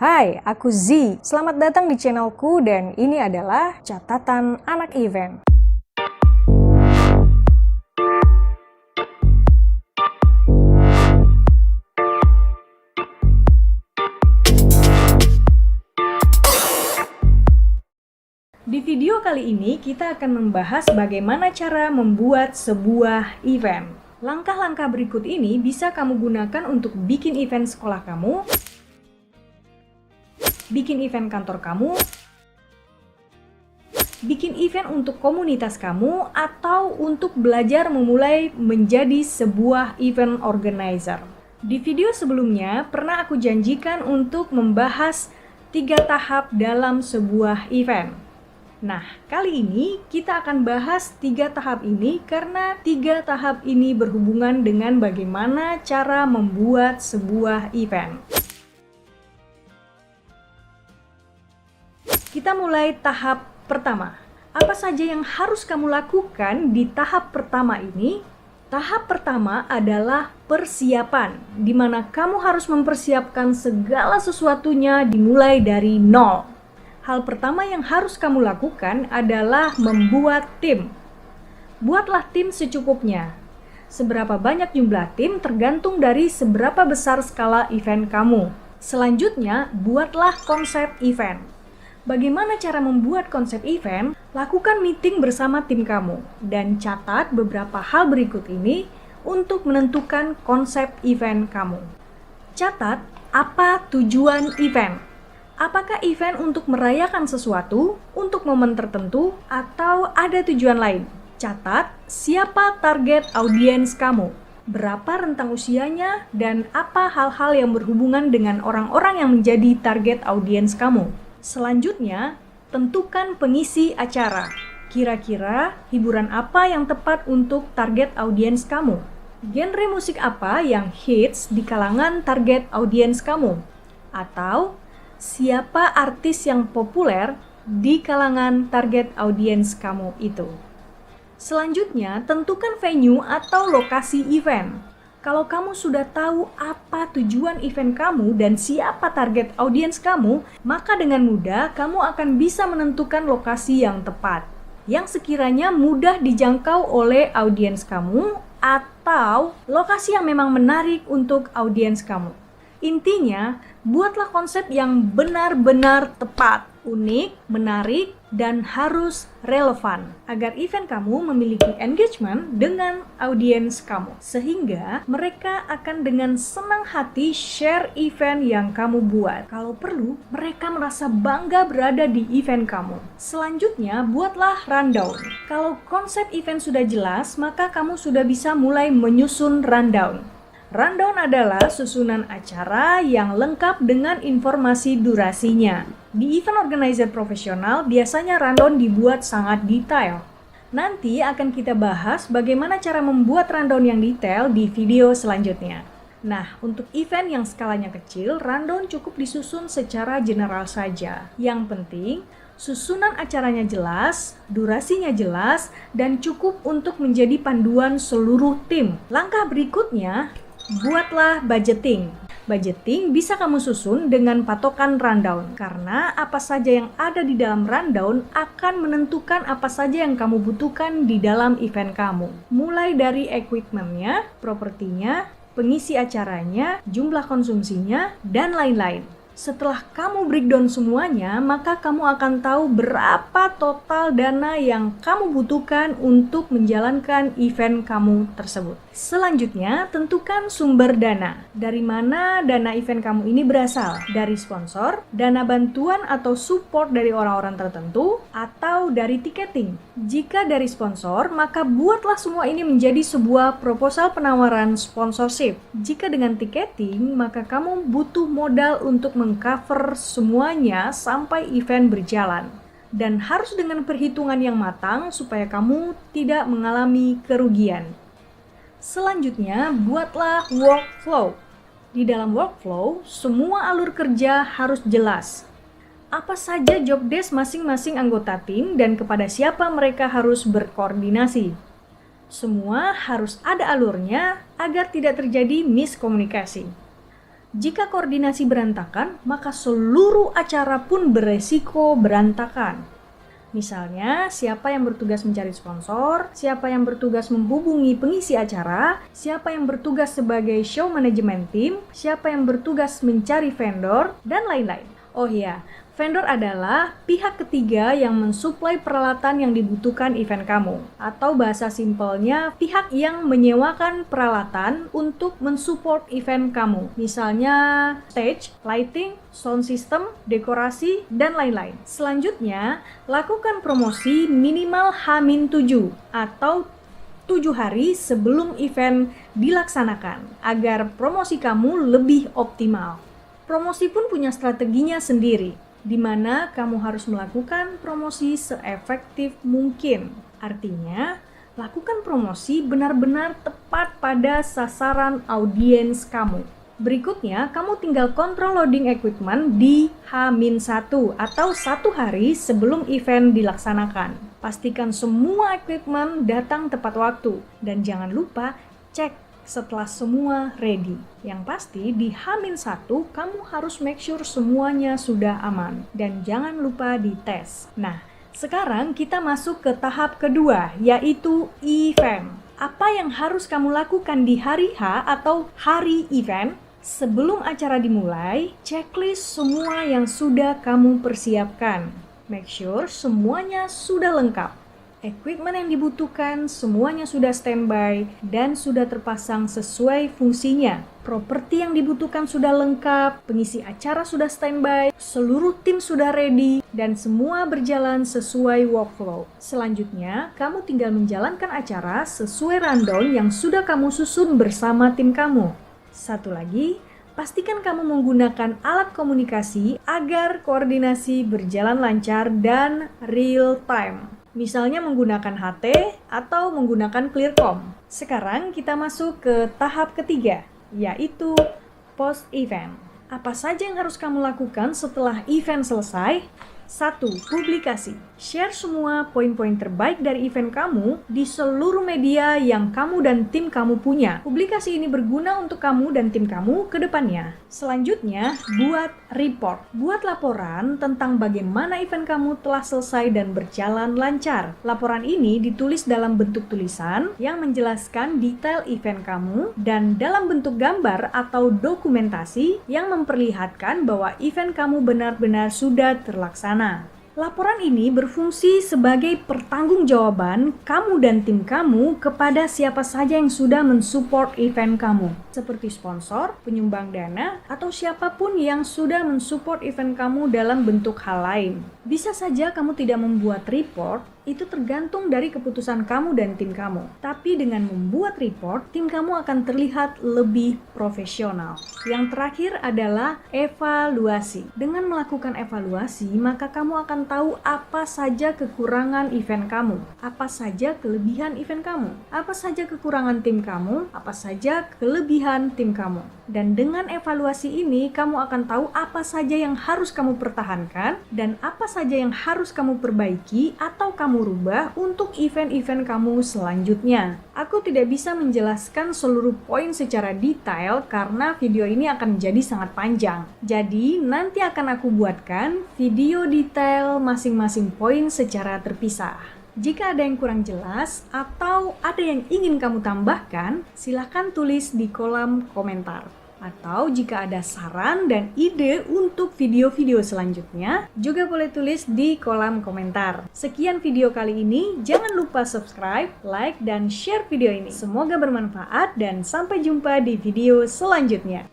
Hai, aku Z. Selamat datang di channelku dan ini adalah catatan anak event. Di video kali ini kita akan membahas bagaimana cara membuat sebuah event. Langkah-langkah berikut ini bisa kamu gunakan untuk bikin event sekolah kamu, bikin event kantor kamu, bikin event untuk komunitas kamu, atau untuk belajar memulai menjadi sebuah event organizer. Di video sebelumnya, pernah aku janjikan untuk membahas 3 tahap dalam sebuah event. Nah, kali ini kita akan bahas 3 tahap ini karena 3 tahap ini berhubungan dengan bagaimana cara membuat sebuah event. Kita mulai tahap pertama. Apa saja yang harus kamu lakukan di tahap pertama ini? Tahap pertama adalah persiapan, di mana kamu harus mempersiapkan segala sesuatunya dimulai dari nol. Hal pertama yang harus kamu lakukan adalah membuat tim. Buatlah tim secukupnya. Seberapa banyak jumlah tim tergantung dari seberapa besar skala event kamu. Selanjutnya, buatlah konsep event. Bagaimana cara membuat konsep event? Lakukan meeting bersama tim kamu dan catat beberapa hal berikut ini untuk menentukan konsep event kamu. Catat apa tujuan event. Apakah event untuk merayakan sesuatu, untuk momen tertentu, atau ada tujuan lain? Catat siapa target audiens kamu, berapa rentang usianya, dan apa hal-hal yang berhubungan dengan orang-orang yang menjadi target audiens kamu. Selanjutnya, tentukan pengisi acara. Kira-kira hiburan apa yang tepat untuk target audiens kamu? Genre musik apa yang hits di kalangan target audiens kamu? Atau siapa artis yang populer di kalangan target audiens kamu itu? Selanjutnya, tentukan venue atau lokasi event. Kalau kamu sudah tahu apa tujuan event kamu dan siapa target audiens kamu, maka dengan mudah kamu akan bisa menentukan lokasi yang tepat, yang sekiranya mudah dijangkau oleh audiens kamu, atau lokasi yang memang menarik untuk audiens kamu. Intinya, buatlah konsep yang benar-benar tepat, unik, menarik, dan harus relevan agar event kamu memiliki engagement dengan audiens kamu, sehingga mereka akan dengan senang hati share event yang kamu buat. Kalau perlu, mereka merasa bangga berada di event kamu. Selanjutnya, buatlah rundown. Kalau konsep event sudah jelas, maka kamu sudah bisa mulai menyusun rundown. Rundown adalah susunan acara yang lengkap dengan informasi durasinya. Di event organizer profesional, biasanya rundown dibuat sangat detail. Nanti akan kita bahas bagaimana cara membuat rundown yang detail di video selanjutnya. Nah, untuk event yang skalanya kecil, rundown cukup disusun secara general saja. Yang penting, susunan acaranya jelas, durasinya jelas, dan cukup untuk menjadi panduan seluruh tim. Langkah berikutnya, buatlah budgeting. Budgeting bisa kamu susun dengan patokan rundown, karena apa saja yang ada di dalam rundown akan menentukan apa saja yang kamu butuhkan di dalam event kamu. Mulai dari equipment-nya, propertinya, pengisi acaranya, jumlah konsumsinya, dan lain-lain. Setelah kamu breakdown semuanya, maka kamu akan tahu berapa total dana yang kamu butuhkan untuk menjalankan event kamu tersebut. Selanjutnya, tentukan sumber dana. Dari mana dana event kamu ini berasal? Dari sponsor, dana bantuan atau support dari orang-orang tertentu, atau dari tiketing? Jika dari sponsor, maka buatlah semua ini menjadi sebuah proposal penawaran sponsorship. Jika dengan tiketing, maka kamu butuh modal untuk mengcover semuanya sampai event berjalan. Dan harus dengan perhitungan yang matang supaya kamu tidak mengalami kerugian. Selanjutnya, buatlah workflow. Di dalam workflow, semua alur kerja harus jelas. Apa saja job desk masing-masing anggota tim dan kepada siapa mereka harus berkoordinasi. Semua harus ada alurnya agar tidak terjadi miskomunikasi. Jika koordinasi berantakan, maka seluruh acara pun beresiko berantakan. Misalnya, siapa yang bertugas mencari sponsor, siapa yang bertugas menghubungi pengisi acara, siapa yang bertugas sebagai show management team, siapa yang bertugas mencari vendor, dan lain-lain. Oh iya, vendor adalah pihak ketiga yang mensuplai peralatan yang dibutuhkan event kamu. Atau bahasa simpelnya, pihak yang menyewakan peralatan untuk mensupport event kamu. Misalnya stage, lighting, sound system, dekorasi, dan lain-lain. Selanjutnya, lakukan promosi minimal H-7 atau 7 hari sebelum event dilaksanakan agar promosi kamu lebih optimal. Promosi pun punya strateginya sendiri, di mana kamu harus melakukan promosi seefektif mungkin. Artinya, lakukan promosi benar-benar tepat pada sasaran audiens kamu. Berikutnya, kamu tinggal kontrol loading equipment di H-1 atau 1 hari sebelum event dilaksanakan. Pastikan semua equipment datang tepat waktu dan jangan lupa cek setelah semua ready. Yang pasti di H-1 kamu harus make sure semuanya sudah aman dan jangan lupa dites. Nah, sekarang kita masuk ke tahap kedua, yaitu event. Apa yang harus kamu lakukan di hari H atau hari event? Sebelum acara dimulai, checklist semua yang sudah kamu persiapkan. Make sure semuanya sudah lengkap. Equipment yang dibutuhkan semuanya sudah standby dan sudah terpasang sesuai fungsinya. Properti yang dibutuhkan sudah lengkap, pengisi acara sudah standby, seluruh tim sudah ready, dan semua berjalan sesuai workflow. Selanjutnya, kamu tinggal menjalankan acara sesuai rundown yang sudah kamu susun bersama tim kamu. Satu lagi, pastikan kamu menggunakan alat komunikasi agar koordinasi berjalan lancar dan real time. Misalnya menggunakan HT atau menggunakan Clearcom. Sekarang kita masuk ke tahap ketiga, yaitu post-event. Apa saja yang harus kamu lakukan setelah event selesai? 1. Publikasi. Share semua poin-poin terbaik dari event kamu di seluruh media yang kamu dan tim kamu punya. Publikasi ini berguna untuk kamu dan tim kamu ke depannya. Selanjutnya, buat report. Buat laporan tentang bagaimana event kamu telah selesai dan berjalan lancar. Laporan ini ditulis dalam bentuk tulisan yang menjelaskan detail event kamu dan dalam bentuk gambar atau dokumentasi yang memperlihatkan bahwa event kamu benar-benar sudah terlaksana. Laporan ini berfungsi sebagai pertanggungjawaban kamu dan tim kamu kepada siapa saja yang sudah mensupport event kamu, seperti sponsor, penyumbang dana, atau siapapun yang sudah mensupport event kamu dalam bentuk hal lain. Bisa saja kamu tidak membuat report, itu tergantung dari keputusan kamu dan tim kamu. Tapi dengan membuat report, tim kamu akan terlihat lebih profesional. Yang terakhir adalah evaluasi. Dengan melakukan evaluasi, maka kamu akan tahu apa saja kekurangan event kamu, apa saja kelebihan event kamu, apa saja kekurangan tim kamu, apa saja kelebihan tim kamu. Dan dengan evaluasi ini, kamu akan tahu apa saja yang harus kamu pertahankan dan apa saja yang harus kamu perbaiki atau kamu rubah untuk event-event kamu selanjutnya. Aku tidak bisa menjelaskan seluruh poin secara detail karena video ini akan menjadi sangat panjang. Jadi, nanti akan aku buatkan video detail masing-masing poin secara terpisah. Jika ada yang kurang jelas atau ada yang ingin kamu tambahkan, silakan tulis di kolom komentar. Atau jika ada saran dan ide untuk video-video selanjutnya, juga boleh tulis di kolom komentar. Sekian video kali ini, jangan lupa subscribe, like, dan share video ini. Semoga bermanfaat dan sampai jumpa di video selanjutnya.